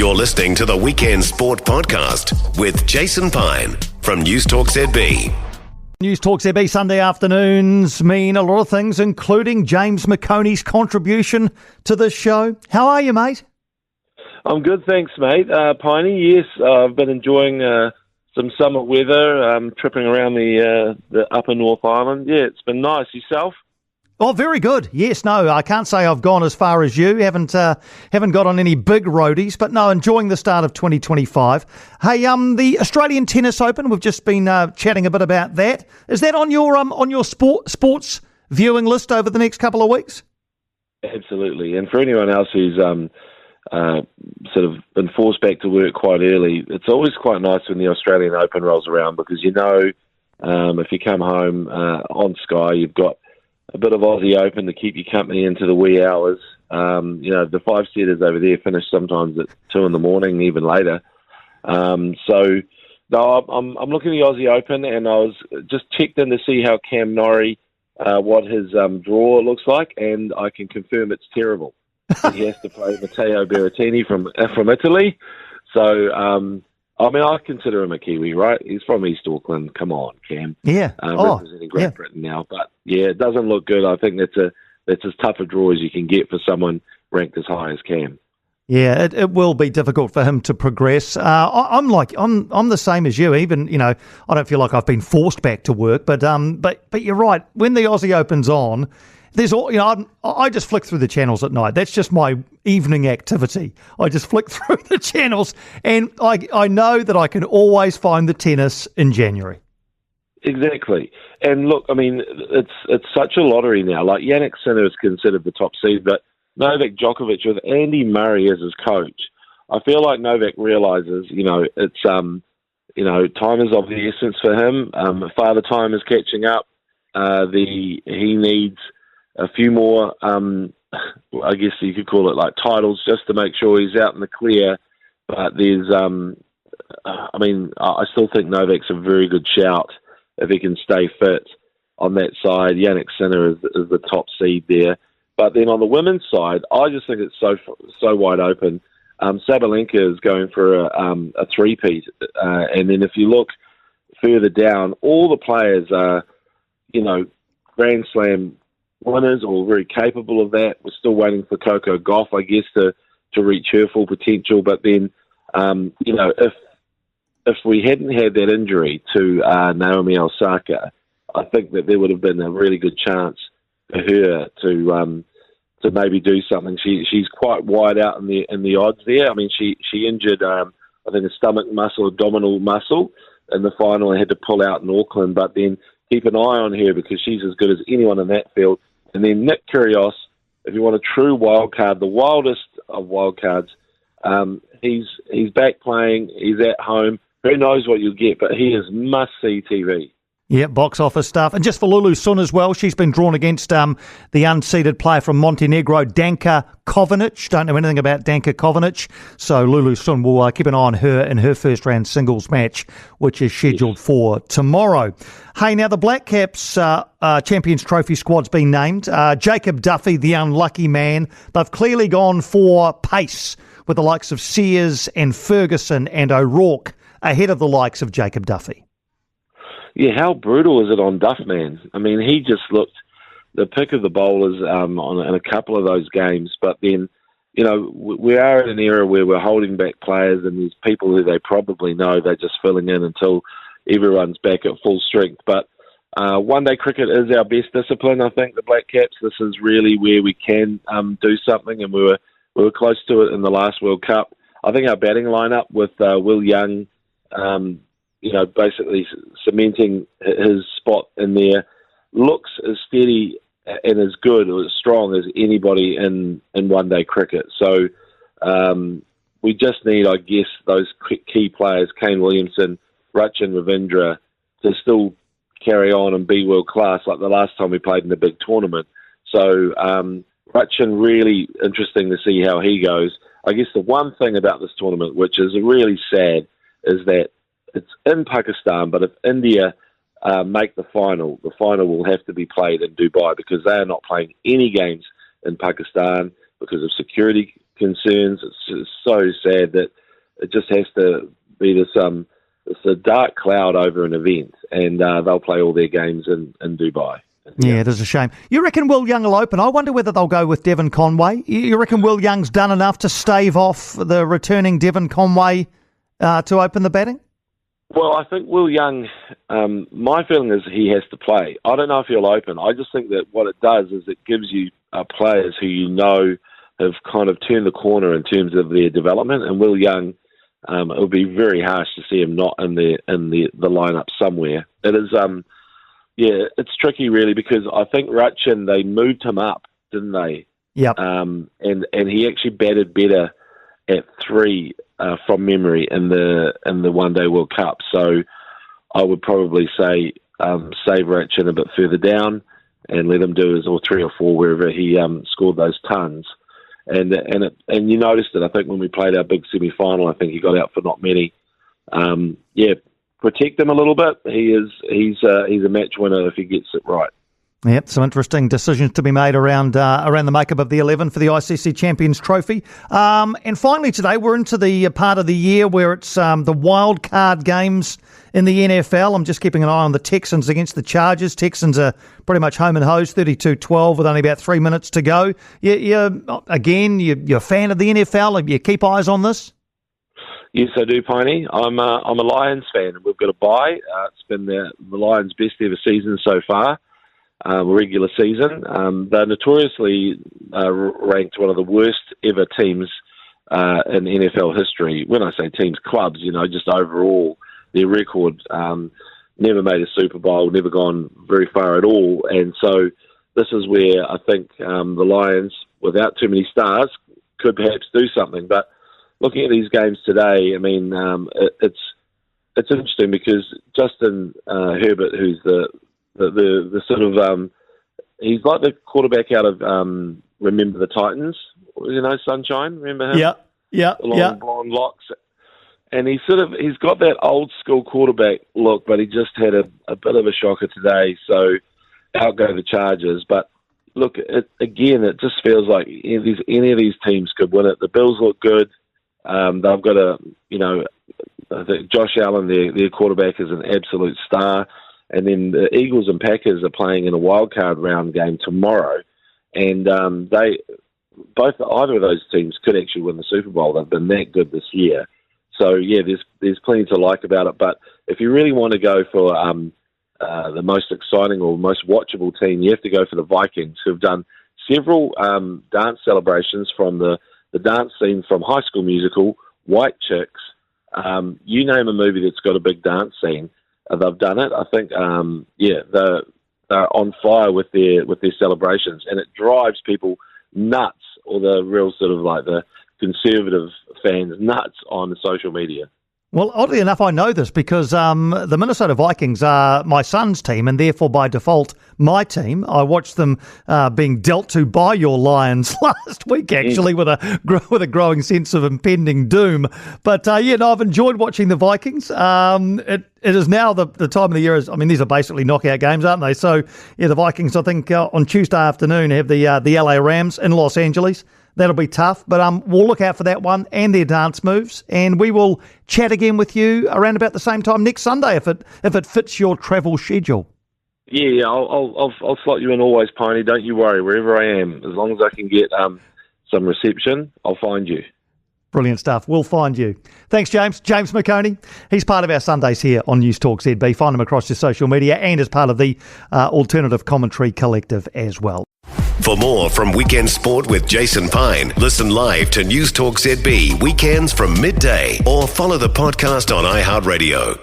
You're listening to the Weekend Sport Podcast with Jason Pine from News Talk ZB. News Talk ZB Sunday afternoons mean a lot of things, including James McOnie's contribution to this show. How are you, mate? I'm good, thanks, mate. Piney, yes, I've been enjoying some summer weather, tripping around the upper North Island. Yeah, it's been nice. Yourself? Oh, very good. Yes, no, I can't say I've gone as far as you. Haven't got on any big roadies, but no, enjoying the start of 2025. Hey, the Australian Tennis Open. We've just been chatting a bit about that. Is that on your sports viewing list over the next couple of weeks? Absolutely. And for anyone else who's sort of been forced back to work quite early, it's always quite nice when the Australian Open rolls around because if you come home on Sky, you've got a bit of Aussie Open to keep you company into the wee hours. The five-setters over there finish sometimes at 2 a.m, even later. I'm looking at the Aussie Open, and I was just checked in to see how Cam Norrie, what his draw looks like, and I can confirm it's terrible. He has to play Matteo Berrettini from Italy. So, I consider him a Kiwi, right? He's from East Auckland. Come on, Cam. Yeah. Representing Great Britain now. But, yeah, it doesn't look good. I think that's as tough a draw as you can get for someone ranked as high as Cam. Yeah, it will be difficult for him to progress. I'm the same as you. Even, I don't feel like I've been forced back to work, but you're right. When the Aussie Open's on, I just flick through the channels at night. That's just my evening activity. I just flick through the channels, and I know that I can always find the tennis in January. Exactly. And look, it's such a lottery now. Like, Jannik Sinner is considered the top seed, but Novak Djokovic with Andy Murray as his coach, I feel like Novak realises, it's time is of the essence for him. Father Time is catching up. He needs a few more, I guess you could call it like titles, just to make sure he's out in the clear. But there's, I still think Novak's a very good shout if he can stay fit on that side. Jannik Sinner is the top seed there. But then on the women's side, I just think it's so wide open. Sabalenka is going for a three-peat. And then if you look further down, all the players are, Grand Slam winners or very capable of that. We're still waiting for Coco Gauff, I guess, to reach her full potential. But then, if we hadn't had that injury to Naomi Osaka, I think that there would have been a really good chance for her to maybe do something. She's quite wide out in the odds there. She injured I think a stomach muscle, abdominal muscle in the final and had to pull out in Auckland. But then keep an eye on her because she's as good as anyone in that field. And then Nick Kyrgios, if you want a true wild card, the wildest of wild cards, he's back playing. He's at home. Who knows what you'll get, but he is must-see TV. Yeah, box office stuff. And just for Lulu Sun as well, she's been drawn against the unseeded player from Montenegro, Danka Kovinic. Don't know anything about Danka Kovinic. So Lulu Sun will keep an eye on her in her first-round singles match, which is scheduled for tomorrow. Hey, now the Black Caps Champions Trophy squad's been named. Jacob Duffy, the unlucky man. They've clearly gone for pace with the likes of Sears and Ferguson and O'Rourke ahead of the likes of Jacob Duffy. Yeah, how brutal is it on Duff, man? He just looked the pick of the bowlers in a couple of those games. But then, we are in an era where we're holding back players and there's people who they probably know they're just filling in until everyone's back at full strength. But one-day cricket is our best discipline, I think, the Black Caps. This is really where we can do something, and we were close to it in the last World Cup. I think our batting lineup with Will Young, basically cementing his spot in there, looks as steady and as good or as strong as anybody in one-day cricket. So we just need, I guess, those key players, Kane Williamson, Rachin Ravindra, to still carry on and be world-class like the last time we played in the big tournament. So Rachin, really interesting to see how he goes. I guess the one thing about this tournament, which is really sad, is that it's in Pakistan, but if India make the final will have to be played in Dubai because they are not playing any games in Pakistan because of security concerns. It's just so sad that it just has to be this it's a dark cloud over an event, and they'll play all their games in Dubai. Yeah, it is a shame. You reckon Will Young will open? I wonder whether they'll go with Devon Conway. You reckon Will Young's done enough to stave off the returning Devon Conway to open the batting? Well, I think Will Young, my feeling is he has to play. I don't know if he'll open. I just think that what it does is it gives you players who you know have kind of turned the corner in terms of their development. And Will Young, it would be very harsh to see him not in the lineup somewhere. It is, it's tricky really, because I think Rutchin, they moved him up, didn't they? Yep. And he actually batted better at 3 from memory in the One Day World Cup. So I would probably say save Rutchin a bit further down and let him do his 3 or 4 wherever he scored those tons. And you noticed it, I think, when we played our big semi-final. I think he got out for not many. Protect him a little bit. He's a match winner if he gets it right. Yep, some interesting decisions to be made around the makeup of the 11 for the ICC Champions Trophy. And finally today, we're into the part of the year where it's the wild card games in the NFL. I'm just keeping an eye on the Texans against the Chargers. Texans are pretty much home and hose, 32-12 with only about 3 minutes to go. You're a fan of the NFL? You keep eyes on this? Yes, I do, Piney. I'm a Lions fan. We've got a bye. It's been the Lions' best ever season so far. Regular season. They're notoriously ranked one of the worst ever teams in NFL history. When I say teams, clubs, just overall, their record, never made a Super Bowl, never gone very far at all. And so this is where I think the Lions, without too many stars, could perhaps do something. But looking at these games today, I mean, it's interesting because Justin Herbert, who's the sort of he's like the quarterback out of Remember the Titans, Sunshine. Remember him? Yeah. The long blonde locks, and he's got that old school quarterback look, but he just had a bit of a shocker today. So out go the Chargers. But look, it just feels like any of these teams could win it. The Bills look good. They've got I think Josh Allen, their quarterback, is an absolute star. And then the Eagles and Packers are playing in a wildcard round game tomorrow. And either of those teams could actually win the Super Bowl. They've been that good this year. So, yeah, there's plenty to like about it. But if you really want to go for the most exciting or most watchable team, you have to go for the Vikings, who've done several dance celebrations from the dance scene from High School Musical, White Chicks. You name a movie that's got a big dance scene. They've done it. I think, they're on fire with their celebrations, and it drives people nuts, or the real sort of like the conservative fans nuts on social media. Well, oddly enough, I know this because the Minnesota Vikings are my son's team and therefore by default my team. I watched them being dealt to by your Lions last week, actually, with a growing sense of impending doom. But I've enjoyed watching the Vikings. It is now the time of the year. These are basically knockout games, aren't they? So the Vikings, I think, on Tuesday afternoon have the LA Rams in Los Angeles. That'll be tough, but we'll look out for that one and their dance moves, and we will chat again with you around about the same time next Sunday if it fits your travel schedule. Yeah, I'll slot you in always, Piney. Don't you worry. Wherever I am, as long as I can get some reception, I'll find you. Brilliant stuff. We'll find you. Thanks, James. James McOnie. He's part of our Sundays here on News Talk ZB. Find him across your social media and as part of the Alternative Commentary Collective as well. For more from Weekend Sport with Jason Pine, listen live to News Talk ZB weekends from midday or follow the podcast on iHeartRadio.